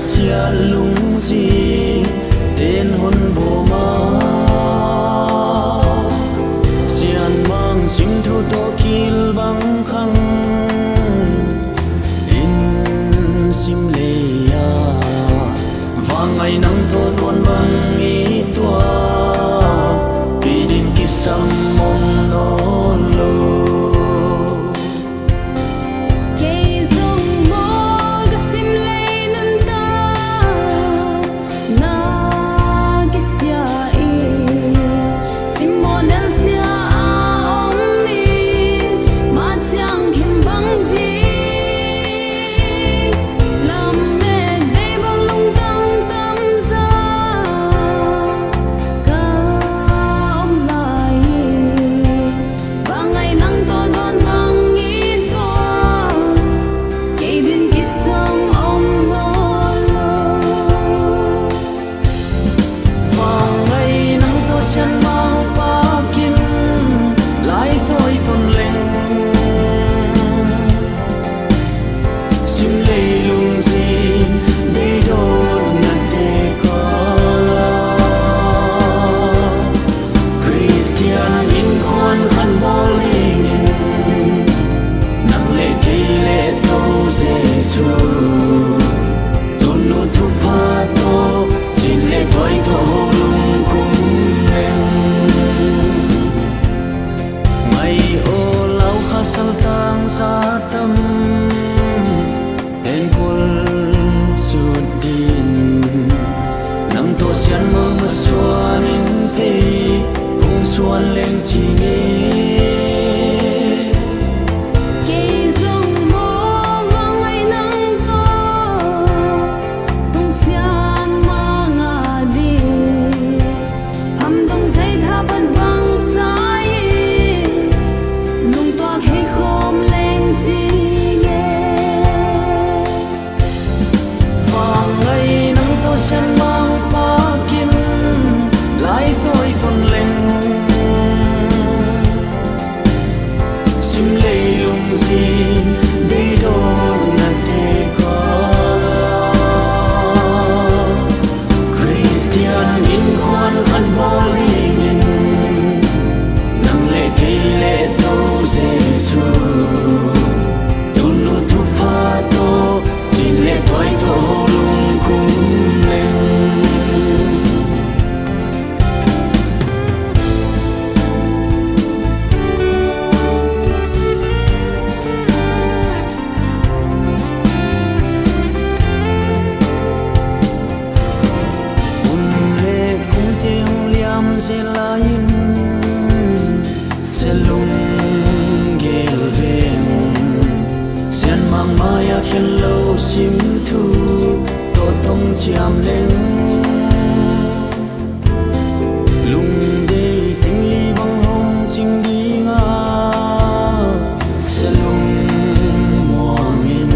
sia lung si tên hôn bồ ma sian mang sinh thu to kil bang khang in sim le ya vang ai nang to don bang i tua pi din kisam mom no lo xuân lên chỉ nghe cây rong mô vang ai nắng to tung xian ma ngà đi hầm tung dây tha bận vang sai lung toa hay khom lên chỉ nghe vang ai nắng to xian mang pa kin lại tôi còn lên đi đâu ngàn thế có Christian in quan khăn bó lý nhìn nắng lệ cây lệ tâu Giêsu tu nu thu pha tô xin lệ thoái tô lung cung lên sẽ lain sẽ lung gel ven sẽ mang maya khen lâu sim thu to tông chiam lên lung đây tình ly băng hồng chinh đi nga sẽ lung mùa min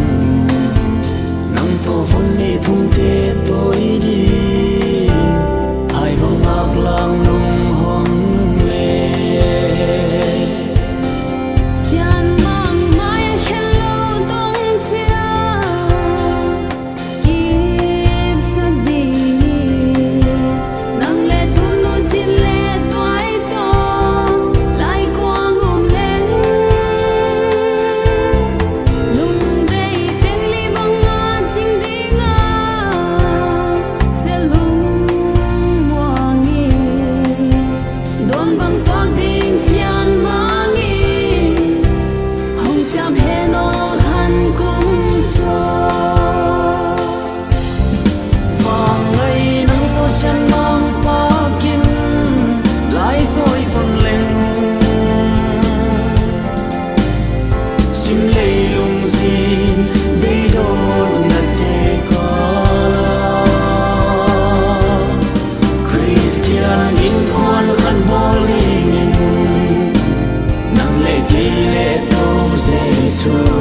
nắng to phun đi thung tê tối đi hai vòng ngạc lang nung hồng lệ xian mang mai khen lâu đông thia kịp sa đi nắng lệ tu nu chín lệ toái to lại quang lên lung đây tiếng ly băng nga chinh đi nga sẽ lung don bang toan ding xian mangi hong xiam he no han kum so vàng ngày nắng to xian mang pa kin lại tôi còn lên sim lệ lung xin đi đâu ngàn thế có Christian in quan khăn bó lý nhìn nắng lệ cây lệ tâu Giêsu